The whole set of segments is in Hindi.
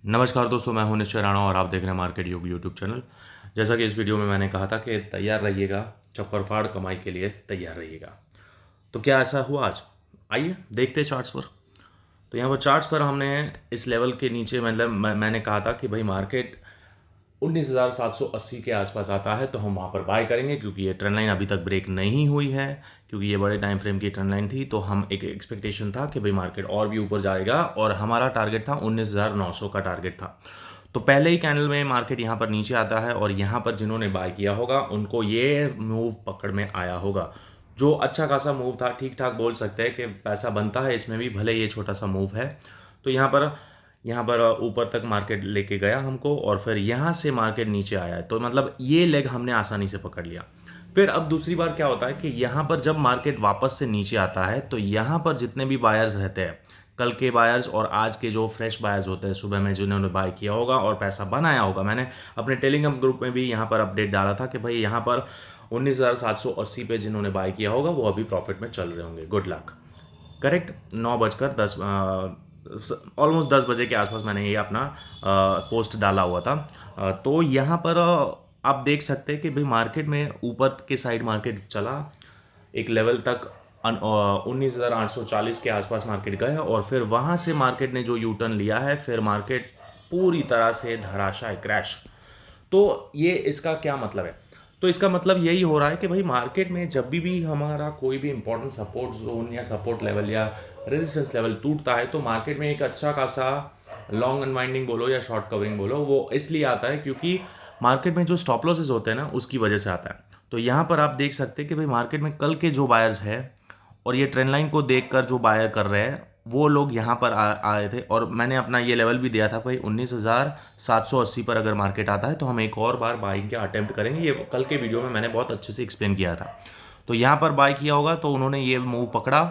नमस्कार दोस्तों, मैं हूं निश्चय राणा और आप देख रहे हैं मार्केट योग यूट्यूब चैनल। जैसा कि इस वीडियो में मैंने कहा था कि तैयार रहिएगा, चक्कर फाड़ कमाई के लिए तैयार रहिएगा। तो क्या ऐसा हुआ आज? आइए देखते हैं चार्ट्स पर। तो यहाँ पर चार्ट्स पर हमने इस लेवल के नीचे मतलब मैंने कहा था कि भाई मार्केट 19,780 के आसपास आता है तो हम वहाँ पर बाय करेंगे, क्योंकि ये ट्रेंड लाइन अभी तक ब्रेक नहीं हुई है। क्योंकि ये बड़े टाइम फ्रेम की ट्रेंड लाइन थी तो हम एक एक्सपेक्टेशन था कि भाई मार्केट और भी ऊपर जाएगा और हमारा टारगेट था 19,900 का टारगेट था। तो पहले ही कैंडल में मार्केट यहाँ पर नीचे आता है और यहाँ पर जिन्होंने बाय किया होगा उनको ये मूव पकड़ में आया होगा, जो अच्छा खासा मूव था। ठीक ठाक बोल सकते हैं कि पैसा बनता है इसमें भी, भले ये छोटा सा मूव है। तो यहाँ पर ऊपर तक मार्केट लेके गया हमको और फिर यहाँ से मार्केट नीचे आया है, तो मतलब ये लेग हमने आसानी से पकड़ लिया। फिर अब दूसरी बार क्या होता है कि यहाँ पर जब मार्केट वापस से नीचे आता है तो यहाँ पर जितने भी बायर्स रहते हैं, कल के बायर्स और आज के जो फ्रेश बायर्स होते हैं सुबह में जिन्होंने बाय किया होगा और पैसा बनाया होगा, मैंने अपने टेलीग्राम ग्रुप में भी यहाँ पर अपडेट डाला था कि भाई यहाँ पर 19,780 पे जिन्होंने बाय किया होगा वो अभी प्रॉफिट में चल रहे होंगे। Good luck. करेक्ट। 9 बजकर 10, ऑलमोस्ट 10 बजे के आसपास मैंने ये अपना पोस्ट डाला हुआ था। तो यहाँ पर आप देख सकते हैं कि भाई मार्केट में ऊपर के साइड मार्केट चला एक लेवल तक, 19,840 के आसपास मार्केट गया और फिर वहाँ से मार्केट ने जो यू टर्न लिया है, फिर मार्केट पूरी तरह से धराशायी क्रैश। तो ये इसका क्या मतलब है? तो इसका मतलब यही हो रहा है कि भाई मार्केट में जब भी हमारा कोई भी इंपॉर्टेंट सपोर्ट जोन या सपोर्ट लेवल या रेजिस्टेंस लेवल टूटता है तो मार्केट में एक अच्छा खासा लॉन्ग अनवाइंडिंग बोलो या शॉर्ट कवरिंग बोलो, वो इसलिए आता है क्योंकि मार्केट में जो स्टॉप लॉसेस होते हैं ना उसकी वजह से आता है। तो यहाँ पर आप देख सकते हैं कि भाई मार्केट में कल के जो बायर्स है और ये ट्रेंड लाइन को देखकर जो बायर कर रहे हैं वो लोग यहाँ पर आए थे और मैंने अपना ये लेवल भी दिया था भाई 19,780 पर अगर मार्केट आता है तो हम एक और बार बाइंग का अटेम्प्ट करेंगे। ये कल के वीडियो में मैंने बहुत अच्छे से एक्सप्लेन किया था। तो यहाँ पर बाय किया होगा तो उन्होंने ये मूव पकड़ा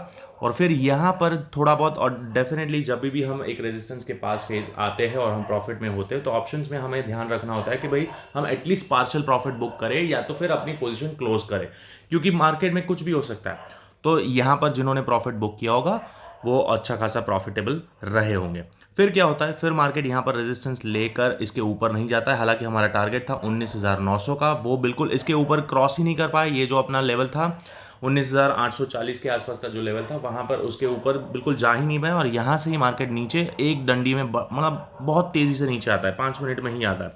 और फिर यहाँ पर थोड़ा बहुत, और डेफिनेटली जब भी हम एक रेजिस्टेंस के पास फेज आते हैं और हम प्रॉफिट में होते हैं तो ऑप्शंस में हमें ध्यान रखना होता है कि भाई हम एटलीस्ट पार्शियल प्रॉफिट बुक करें या तो फिर अपनी पोजीशन क्लोज करें, क्योंकि मार्केट में कुछ भी हो सकता है। तो यहाँ पर जिन्होंने प्रॉफिट बुक किया होगा वो अच्छा खासा प्रॉफिटेबल रहे होंगे। फिर क्या होता है, फिर मार्केट यहाँ पर रेजिस्टेंस लेकर इसके ऊपर नहीं जाता है। हालांकि हमारा टारगेट था 19,900 का, वो बिल्कुल इसके ऊपर क्रॉस ही नहीं कर पाया। ये जो अपना लेवल था 19,840 के आसपास का जो लेवल था वहाँ पर उसके ऊपर बिल्कुल जा ही नहीं पाया और यहाँ से ही मार्केट नीचे एक डंडी में मतलब बहुत तेज़ी से नीचे आता है, 5 मिनट में ही आता है।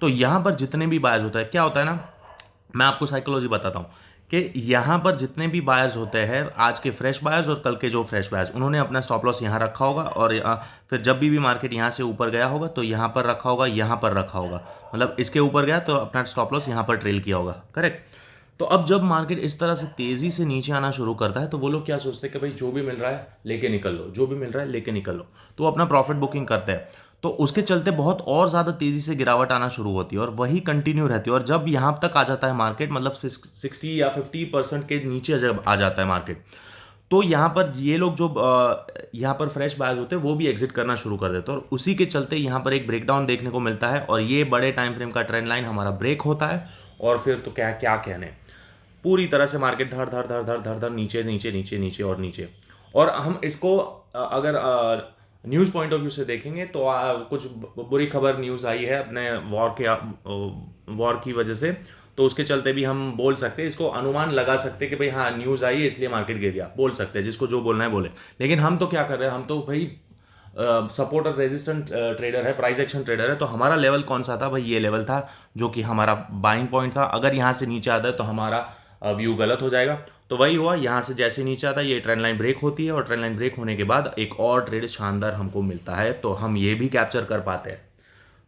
तो यहाँ पर जितने भी बायर्स होता है, क्या होता है ना, मैं आपको साइकोलॉजी बताता हूँ कि यहाँ पर जितने भी बायर्स होते हैं, आज के फ्रेश बायर्स और कल के जो फ्रेश बायर्स, उन्होंने अपना स्टॉप लॉस यहाँ रखा होगा और फिर जब भी मार्केट यहाँ से ऊपर गया होगा तो यहाँ पर रखा होगा, यहाँ पर रखा होगा, मतलब इसके ऊपर गया तो अपना स्टॉप लॉस यहाँ पर ट्रेल किया होगा। करेक्ट। तो अब जब मार्केट इस तरह से तेजी से नीचे आना शुरू करता है तो वो लोग क्या सोचते हैं कि भाई जो भी मिल रहा है लेके निकल लो, जो भी मिल रहा है लेके निकल लो, तो वो अपना प्रॉफिट बुकिंग करते हैं। तो उसके चलते बहुत और ज़्यादा तेज़ी से गिरावट आना शुरू होती है और वही कंटिन्यू रहती है और जब यहाँ तक आ जाता है मार्केट, मतलब 60 या 50% के नीचे जब आ जाता है मार्केट, तो यहाँ पर ये लोग जो यहाँ पर फ्रेश बायर्स होते हैं वो भी एग्जिट करना शुरू कर देते हैं और उसी के चलते यहाँ पर एक ब्रेकडाउन देखने को मिलता है और ये बड़े टाइम फ्रेम का ट्रेंड लाइन हमारा ब्रेक होता है और फिर तो क्या क्या कहने, पूरी तरह से मार्केट धड़ धड़ धड़ धड़ धड़ धड़ नीचे नीचे नीचे नीचे और नीचे। और हम इसको अगर न्यूज़ पॉइंट ऑफ व्यू से देखेंगे तो कुछ बुरी खबर न्यूज़ आई है अपने वॉर की वजह से, तो उसके चलते भी हम बोल सकते हैं, इसको अनुमान लगा सकते हैं कि भाई हाँ न्यूज़ आई है इसलिए मार्केट गिर गया, बोल सकते हैं, जिसको जो बोलना है बोले। लेकिन हम तो क्या कर रहे हैं, हम तो भाई सपोर्ट और रेजिस्टेंट ट्रेडर है, प्राइस एक्शन ट्रेडर है। तो हमारा लेवल कौन सा था भाई, ये लेवल था जो कि हमारा बाइंग पॉइंट था। अगर यहाँ से नीचे आता है तो हमारा व्यू गलत हो जाएगा। तो वही हुआ, यहाँ से जैसे नीचे आता है ये ट्रेंड लाइन ब्रेक होती है और ट्रेंड लाइन ब्रेक होने के बाद एक और ट्रेड शानदार हमको मिलता है तो हम ये भी कैप्चर कर पाते हैं।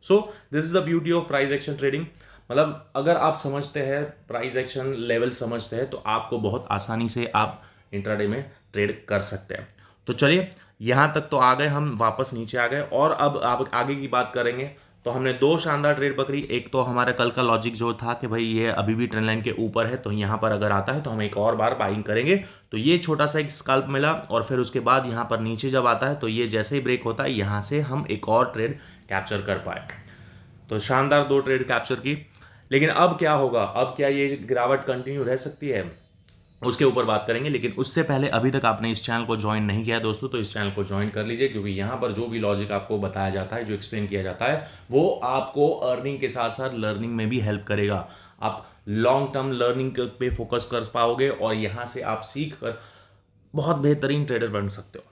सो this is the beauty of price action trading. मतलब अगर आप समझते हैं प्राइस एक्शन लेवल समझते हैं तो आपको बहुत आसानी से आप इंट्राडे में ट्रेड कर सकते हैं। तो चलिए यहाँ तक तो आ गए, हम वापस नीचे आ गए और अब आप आगे की बात करेंगे। तो हमने दो शानदार ट्रेड पकड़ी। एक तो हमारा कल का लॉजिक जो था कि भाई ये अभी भी ट्रेंड लाइन के ऊपर है तो यहाँ पर अगर आता है तो हम एक और बार बाइंग करेंगे, तो ये छोटा सा एक स्कल्प मिला और फिर उसके बाद यहाँ पर नीचे जब आता है तो ये जैसे ही ब्रेक होता है यहाँ से हम एक और ट्रेड कैप्चर कर पाए। तो शानदार दो ट्रेड कैप्चर की। लेकिन अब क्या होगा, अब क्या ये गिरावट कंटिन्यू रह सकती है? उसके ऊपर बात करेंगे। लेकिन उससे पहले अभी तक आपने इस चैनल को ज्वाइन नहीं किया है दोस्तों, तो इस चैनल को ज्वाइन कर लीजिए, क्योंकि यहाँ पर जो भी लॉजिक आपको बताया जाता है, जो एक्सप्लेन किया जाता है, वो आपको अर्निंग के साथ साथ लर्निंग में भी हेल्प करेगा। आप लॉन्ग टर्म लर्निंग पे फोकस कर पाओगे और यहाँ से आप सीख कर बहुत बेहतरीन ट्रेडर बन सकते हो।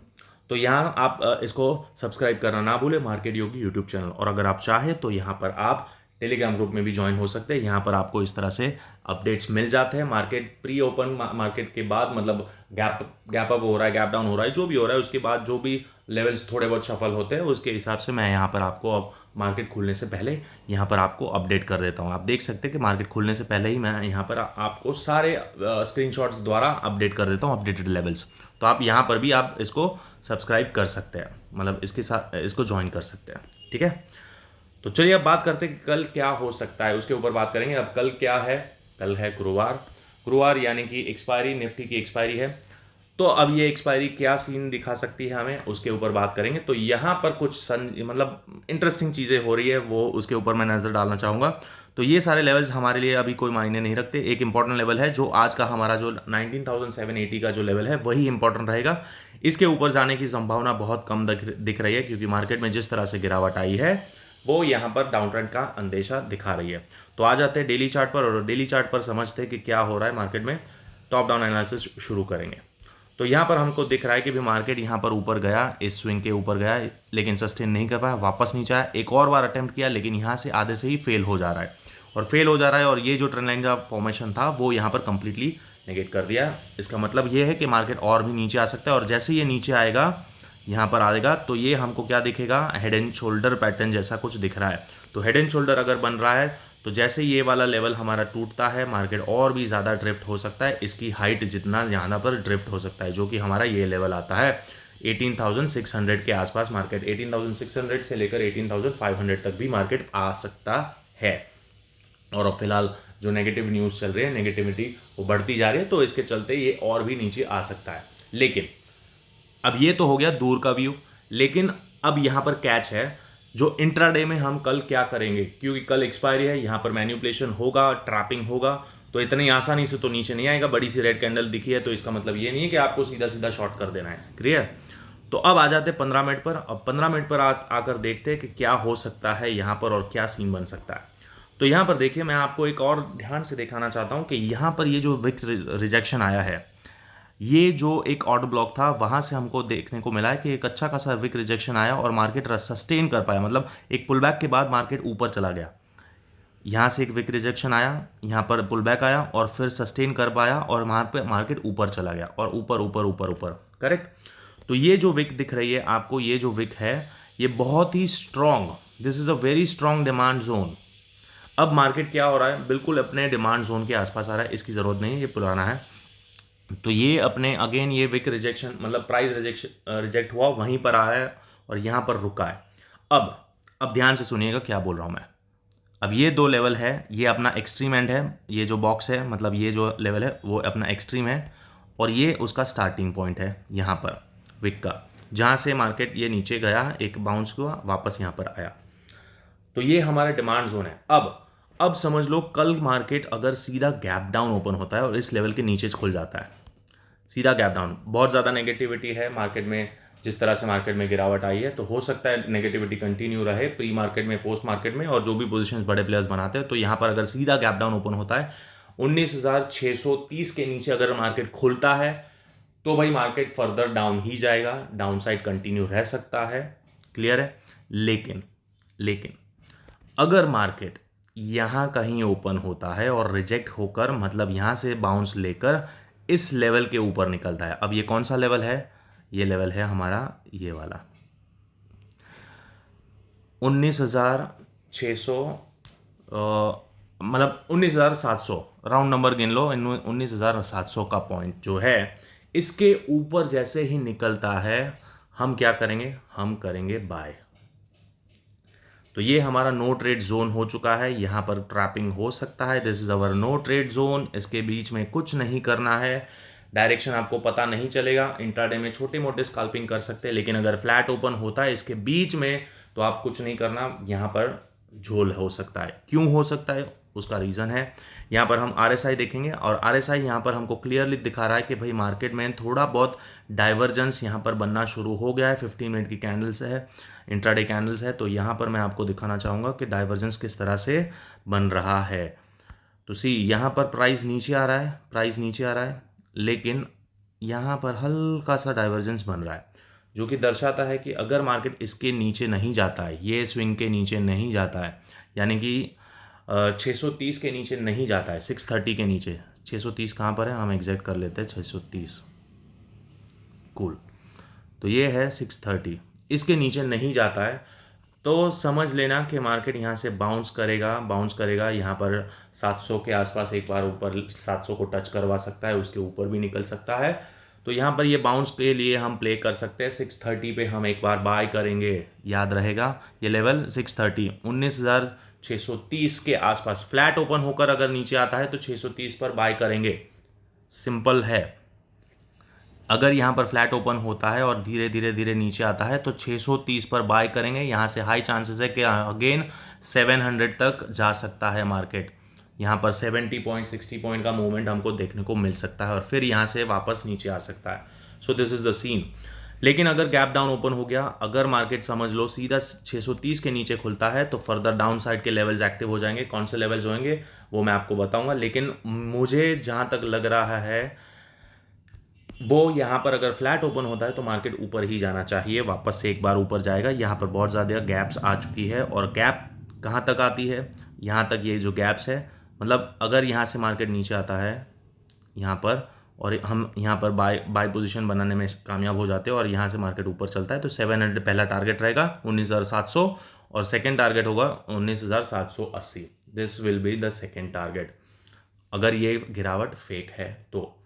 तो यहाँ आप इसको सब्सक्राइब करना ना भूलें, मार्केट योगी यूट्यूब चैनल। और अगर आप चाहें तो यहाँ पर आप टेलीग्राम ग्रुप में भी ज्वाइन हो सकते हैं। यहाँ पर आपको इस तरह से अपडेट्स मिल जाते हैं। मार्केट प्री ओपन मार्केट के बाद, मतलब गैप अप हो रहा है, गैप डाउन हो रहा है, जो भी हो रहा है, उसके बाद जो भी लेवल्स थोड़े बहुत सफल होते हैं, उसके हिसाब से मैं यहाँ पर आपको अब मार्केट खुलने से पहले यहाँ पर आपको अपडेट कर देता हूँ। आप देख सकते हैं कि मार्केट खुलने से पहले ही मैं यहाँ पर आपको सारे स्क्रीनशॉट्स द्वारा अपडेट कर देता हूँ, अपडेटेड लेवल्स। तो आप यहाँ पर भी आप इसको सब्सक्राइब कर सकते हैं, मतलब इसके साथ इसको ज्वाइन कर सकते हैं, ठीक है। तो चलिए अब बात करते हैं कि कल क्या हो सकता है, उसके ऊपर बात करेंगे। अब कल क्या है? कल है गुरुवार यानी कि एक्सपायरी, निफ्टी की एक्सपायरी है। तो अब ये एक्सपायरी क्या सीन दिखा सकती है हमें, उसके ऊपर बात करेंगे। तो यहाँ पर कुछ मतलब इंटरेस्टिंग चीज़ें हो रही है, वो उसके ऊपर मैं नज़र डालना चाहूँगा। तो ये सारे लेवल्स हमारे लिए अभी कोई मायने नहीं रखते। एक इंपॉर्टेंट लेवल है जो आज का हमारा जो 19,780 का जो लेवल है, वही इंपॉर्टेंट रहेगा। इसके ऊपर जाने की संभावना बहुत कम दिख रही है, क्योंकि मार्केट में जिस तरह से गिरावट आई है वो यहाँ पर डाउन ट्रेंड का अंदेशा दिखा रही है। तो आ जाते हैं डेली चार्ट पर, और डेली चार्ट पर समझते हैं कि क्या हो रहा है मार्केट में। टॉप डाउन एनालिसिस शुरू करेंगे। तो यहाँ पर हमको दिख रहा है कि भी मार्केट यहाँ पर ऊपर गया, इस स्विंग के ऊपर गया, लेकिन सस्टेन नहीं कर पाया, वापस नीचे आया, एक और बार अटेम्प्ट किया, लेकिन यहाँ से आधे से ही फेल हो जा रहा है और ये जो ट्रेंड लाइन का फॉर्मेशन था वो यहाँ पर कंप्लीटली नेगेट कर दिया। इसका मतलब ये है कि मार्केट और भी नीचे आ सकता है, और जैसे ये नीचे आएगा, यहाँ पर आएगा, तो ये हमको क्या दिखेगा? हेड एंड शोल्डर पैटर्न जैसा कुछ दिख रहा है। तो हेड एंड शोल्डर अगर बन रहा है, तो जैसे ये वाला लेवल हमारा टूटता है, मार्केट और भी ज़्यादा ड्रिफ्ट हो सकता है। इसकी हाइट जितना यहाँ पर ड्रिफ्ट हो सकता है, जो कि हमारा ये लेवल आता है 18,600 के आसपास। मार्केट 18,600 से लेकर 18,500 तक भी मार्केट आ सकता है। और अब फिलहाल जो नेगेटिव न्यूज़ चल रही है, नेगेटिविटी वो बढ़ती जा रही है, तो इसके चलते ये और भी नीचे आ सकता है। लेकिन अब ये तो हो गया दूर का व्यू, लेकिन अब यहाँ पर कैच है, जो इंट्राडे में हम कल क्या करेंगे, क्योंकि कल एक्सपायरी है, यहाँ पर मैन्युपुलेशन होगा, ट्रैपिंग होगा, तो इतनी आसानी से तो नीचे नहीं आएगा। बड़ी सी रेड कैंडल दिखी है, तो इसका मतलब ये नहीं है कि आपको सीधा सीधा शॉर्ट कर देना है। क्लियर? तो अब आ जाते हैं 15 मिनट पर। अब 15 मिनट पर आकर देखते हैं कि क्या हो सकता है यहाँ पर और क्या सीन बन सकता है। तो यहाँ पर देखिए, मैं आपको एक और ध्यान से दिखाना चाहता हूँ कि यहाँ पर ये जो विक्स रिजेक्शन आया है, ये जो एक ऑर्डर ब्लॉक था, वहाँ से हमको देखने को मिला है कि एक अच्छा खासा विक रिजेक्शन आया और मार्केट सस्टेन कर पाया। मतलब एक पुल बैक के बाद मार्केट ऊपर चला गया, यहाँ से एक विक रिजेक्शन आया, यहाँ पर पुल बैक आया और फिर सस्टेन कर पाया, और वहाँ पे मार्केट ऊपर चला गया, और ऊपर ऊपर ऊपर ऊपर। करेक्ट? तो ये जो विक दिख रही है आपको, ये जो विक है, ये बहुत ही strong, this is a very strong demand zone. अब मार्केट क्या हो रहा है? बिल्कुल अपने डिमांड जोन के आसपास आ रहा है। इसकी ज़रूरत नहीं है, ये पुराना है। तो ये अपने अगेन ये विक रिजेक्शन, मतलब प्राइस रिजेक्ट हुआ, वहीं पर आ रहा है और यहाँ पर रुका है। अब ध्यान से सुनिएगा क्या बोल रहा हूँ मैं। अब ये दो लेवल है, ये अपना एक्सट्रीम एंड है, ये जो बॉक्स है, मतलब ये जो लेवल है वो अपना एक्सट्रीम है, और ये उसका स्टार्टिंग पॉइंट है यहाँ पर विक का, जहाँ से मार्केट ये नीचे गया, एक बाउंस हुआ, वापस यहाँ पर आया। तो ये हमारा डिमांड जोन है। अब समझ लो, कल मार्केट अगर सीधा गैप डाउन ओपन होता है और इस लेवल के नीचे खुल जाता है, सीधा गैप डाउन, बहुत ज़्यादा नेगेटिविटी है मार्केट में, जिस तरह से मार्केट में गिरावट आई है, तो हो सकता है नेगेटिविटी कंटिन्यू रहे प्री मार्केट में, पोस्ट मार्केट में, और जो भी पोजीशंस बड़े प्लेयर्स बनाते हैं। तो यहाँ पर अगर सीधा गैप डाउन ओपन होता है 19,630 के नीचे अगर मार्केट खुलता है, तो भाई मार्केट फर्दर डाउन ही जाएगा, डाउन साइड कंटिन्यू रह सकता है। क्लियर है? लेकिन अगर मार्केट यहाँ कहीं ओपन होता है और रिजेक्ट होकर, मतलब यहाँ से बाउंस लेकर इस लेवल के ऊपर निकलता है, अब ये कौन सा लेवल है? ये लेवल है हमारा ये वाला 19,600, मतलब 19,700, राउंड नंबर गिन लो, 19,700 का पॉइंट जो है, इसके ऊपर जैसे ही निकलता है, हम क्या करेंगे? हम करेंगे बाय। तो ये हमारा नो ट्रेड जोन हो चुका है, यहाँ पर ट्रैपिंग हो सकता है। This is our no trade zone. इसके बीच में कुछ नहीं करना है, डायरेक्शन आपको पता नहीं चलेगा। इंट्राडे में छोटे मोटे स्कैल्पिंग कर सकते हैं, लेकिन अगर फ्लैट ओपन होता है इसके बीच में, तो आप कुछ नहीं करना, यहाँ पर झोल हो सकता है। क्यों हो सकता है? उसका रीज़न है। यहाँ पर हम RSI देखेंगे और RSI यहाँ पर हमको क्लियरली दिखा रहा है कि भाई मार्केट में थोड़ा बहुत डाइवर्जेंस यहाँ पर बनना शुरू हो गया है। 15 मिनट की कैंडल्स है, इंट्राडे कैंडल्स है, तो यहाँ पर मैं आपको दिखाना चाहूँगा कि डाइवर्जेंस किस तरह से बन रहा है। तो सी यहाँ पर प्राइस नीचे आ रहा है, प्राइस नीचे आ रहा है, लेकिन यहाँ पर हल्का सा डाइवर्जेंस बन रहा है, जो कि दर्शाता है कि अगर मार्केट इसके नीचे नहीं जाता है, ये स्विंग के नीचे नहीं जाता है, यानी कि 630 के नीचे नहीं जाता है, 630 के नीचे, 630 कहाँ पर है हम एग्जैक्ट कर लेते हैं, 630 कूल, तो ये है 630, इसके नीचे नहीं जाता है तो समझ लेना कि मार्केट यहाँ से बाउंस करेगा यहाँ पर 700 के आसपास एक बार ऊपर 700 को टच करवा सकता है, उसके ऊपर भी निकल सकता है। तो यहाँ पर ये बाउंस के लिए हम प्ले कर सकते हैं। 630 पे हम एक बार बाय करेंगे, याद रहेगा ये लेवल 630 19,630 के आसपास फ्लैट ओपन होकर अगर नीचे आता है तो 630 पर बाय करेंगे, सिंपल है। अगर यहाँ पर फ्लैट ओपन होता है और धीरे धीरे नीचे आता है तो 630 पर बाय करेंगे। यहाँ से हाई चांसेस है कि अगेन 700 तक जा सकता है मार्केट। यहाँ पर 70 पॉइंट 60 पॉइंट का मूवमेंट हमको देखने को मिल सकता है और फिर यहाँ से वापस नीचे आ सकता है। So this is the scene. लेकिन अगर गैप डाउन ओपन हो गया, अगर मार्केट समझ लो सीधा 630 के नीचे खुलता है तो फर्दर डाउन साइड के लेवल्स एक्टिव हो जाएंगे। कौन से लेवल्स होंगे वो मैं आपको बताऊंगा, लेकिन मुझे जहाँ तक लग रहा है वो यहाँ पर अगर फ्लैट ओपन होता है तो मार्केट ऊपर ही जाना चाहिए, वापस से एक बार ऊपर जाएगा। यहाँ पर बहुत ज़्यादा गैप्स आ चुकी है और गैप कहाँ तक आती है, यहाँ तक ये जो गैप्स है, मतलब अगर यहाँ से मार्केट नीचे आता है यहाँ पर और हम यहाँ पर बाय पोजीशन बनाने में कामयाब हो जाते हैं और यहाँ से मार्केट ऊपर चलता है तो 700 पहला टारगेट रहेगा 19,700 और सेकेंड टारगेट होगा 19,780। This will be the second target अगर ये गिरावट फेक है तो।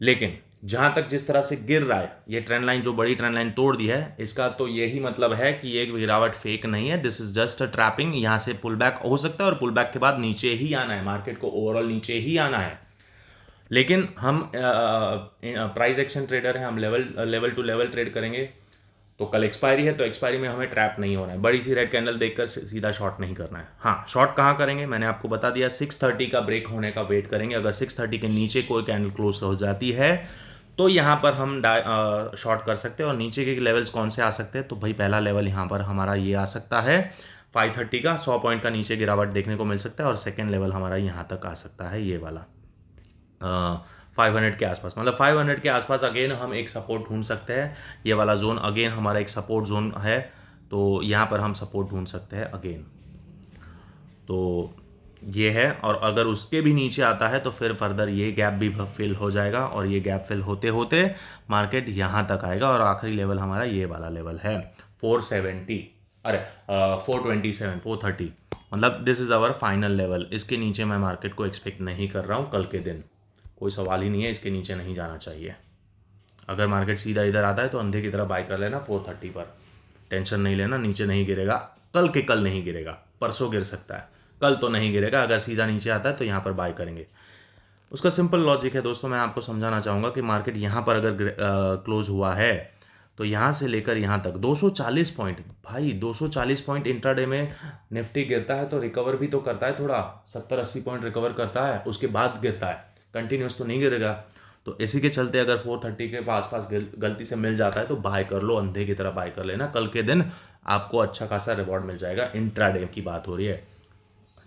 लेकिन जहां तक जिस तरह से गिर रहा है, ये ट्रेंड लाइन जो बड़ी ट्रेंड लाइन तोड़ दी है, इसका तो यही मतलब है कि ये गिरावट फेक नहीं है, this is just a trapping. यहां से पुल बैक हो सकता है और पुल बैक के बाद नीचे ही आना है, मार्केट को ओवरऑल नीचे ही आना है। लेकिन हम प्राइस एक्शन ट्रेडर हैं, हम लेवल टू लेवल ट्रेड करेंगे। तो कल एक्सपायरी है तो एक्सपायरी में हमें ट्रैप नहीं होना है, बड़ी सी रेड कैंडल देखकर सीधा शॉर्ट नहीं करना है। हाँ, शॉर्ट कहाँ करेंगे मैंने आपको बता दिया, 630 का ब्रेक होने का वेट करेंगे। अगर 630 के नीचे कोई कैंडल क्लोज हो जाती है तो यहाँ पर हम शॉर्ट कर सकते हैं। और नीचे के लेवल्स कौन से आ सकते हैं, तो भाई पहला लेवल यहाँ पर हमारा ये आ सकता है 530 का, 100 पॉइंट का नीचे गिरावट देखने को मिल सकता है। और सेकेंड लेवल हमारा यहाँ तक आ सकता है ये वाला 500 के आसपास, मतलब 500 के आसपास अगेन हम एक सपोर्ट ढूंढ सकते हैं। ये वाला जोन अगेन हमारा एक सपोर्ट जोन है, तो यहाँ पर हम सपोर्ट ढूंढ सकते हैं अगेन, तो ये है। और अगर उसके भी नीचे आता है तो फिर फर्दर ये गैप भी फिल हो जाएगा और ये गैप फिल होते होते मार्केट यहाँ तक आएगा। और आखिरी लेवल हमारा ये वाला लेवल है 470, अरे 427 430, मतलब this is our final level. इसके नीचे मैं मार्केट को एक्सपेक्ट नहीं कर रहा हूँ कल के दिन, कोई सवाल ही नहीं है, इसके नीचे नहीं जाना चाहिए। अगर मार्केट सीधा इधर आता है तो अंधे की तरह बाय कर लेना 430 पर, टेंशन नहीं लेना, नीचे नहीं गिरेगा, कल के कल नहीं गिरेगा, परसों गिर सकता है, कल तो नहीं गिरेगा। अगर सीधा नीचे आता है तो यहाँ पर बाय करेंगे। उसका सिंपल लॉजिक है दोस्तों, मैं आपको समझाना चाहूँगा कि मार्केट यहाँ पर अगर क्लोज हुआ है तो यहाँ से लेकर यहाँ तक 240 पॉइंट, भाई 240 पॉइंट इंट्राडे में निफ्टी गिरता है तो रिकवर भी तो करता है, थोड़ा 70-80 पॉइंट रिकवर करता है, उसके बाद गिरता है, कंटिन्यूस तो नहीं गिरेगा। तो इसी के चलते अगर 430 के आसपास गलती से मिल जाता है तो बाय कर लो, अंधे की तरह बाय कर लेना, कल के दिन आपको अच्छा खासा रिवॉर्ड मिल जाएगा। इंट्राडे की बात हो रही है,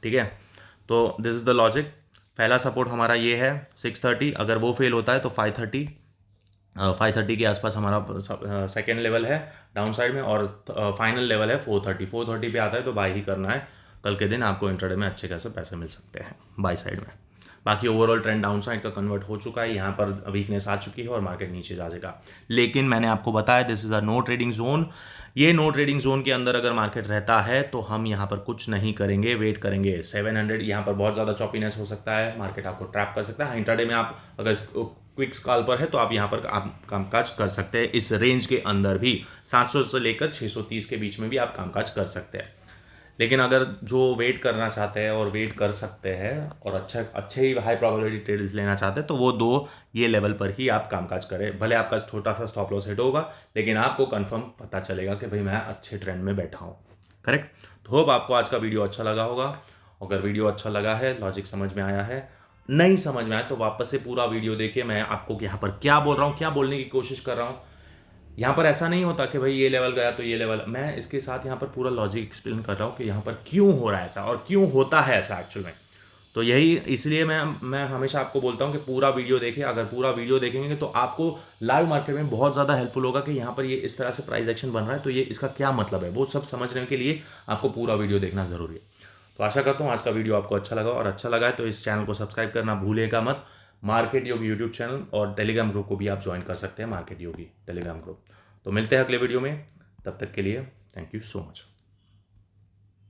ठीक है। तो दिस इज द लॉजिक। पहला सपोर्ट हमारा ये है 630, अगर वो फेल होता है तो 530 के आसपास हमारा सेकेंड लेवल है डाउन साइड में, और फाइनल लेवल है 430 पे आता है तो बाय ही करना है। कल के दिन आपको इंट्राडे में अच्छे खासे पैसे मिल सकते हैं बाय साइड में। बाकी ओवरऑल ट्रेंड डाउन साइड का कन्वर्ट हो चुका है, यहाँ पर वीकनेस आ चुकी है और मार्केट नीचे जा जाएगा। लेकिन मैंने आपको बताया this is a no trading zone. ये नो ट्रेडिंग जोन के अंदर अगर मार्केट रहता है तो हम यहाँ पर कुछ नहीं करेंगे, वेट करेंगे। 700 यहाँ पर बहुत ज़्यादा चॉपीनेस हो सकता है, मार्केट आपको ट्रैप कर सकता है। इंट्राडे में आप अगर क्विक स्कॉल पर है तो आप यहाँ पर आप कामकाज कर सकते हैं। इस रेंज के अंदर भी 700 से लेकर 630 के बीच में भी आप कामकाज कर सकते हैं। लेकिन अगर जो वेट करना चाहते हैं और वेट कर सकते हैं और अच्छे ही हाई प्रोबेबिलिटी ट्रेड्स लेना चाहते हैं तो वो दो ये लेवल पर ही आप कामकाज करें। भले आपका छोटा सा स्टॉप लॉस हिट होगा लेकिन आपको कंफर्म पता चलेगा कि भाई मैं अच्छे ट्रेंड में बैठा हूँ, करेक्ट। तो होप आपको आज का वीडियो अच्छा लगा होगा अगर वीडियो अच्छा लगा है, लॉजिक समझ में आया है, नहीं समझ में आया तो वापस से पूरा वीडियो देखिए। मैं आपको यहाँ पर क्या बोल रहा हूँ, क्या बोलने की कोशिश कर रहा हूँ। यहाँ पर ऐसा नहीं होता कि भाई ये लेवल गया तो ये लेवल, मैं इसके साथ यहाँ पर पूरा लॉजिक एक्सप्लेन कर रहा हूँ कि यहाँ पर क्यों हो रहा है ऐसा और क्यों होता है ऐसा एक्चुअल में। तो यही इसलिए मैं हमेशा आपको बोलता हूँ कि पूरा वीडियो देखिए। अगर पूरा वीडियो देखेंगे तो आपको लाइव मार्केट में बहुत ज़्यादा हेल्पफुल होगा कि यहाँ पर ये इस तरह से प्राइस एक्शन बन रहा है तो ये इसका क्या मतलब है, वो सब समझने के लिए आपको पूरा वीडियो देखना ज़रूरी है। तो आशा करता हूँ आज का वीडियो आपको अच्छा लगा, और अच्छा लगा है तो इस चैनल को सब्सक्राइब करना भूलेगा मत। मार्केट योग यूट्यूब चैनल और टेलीग्राम ग्रुप को भी आप ज्वाइन कर सकते हैं, मार्केट योगी टेलीग्राम ग्रुप। तो मिलते हैं अगले वीडियो में, तब तक के लिए थैंक यू सो मच।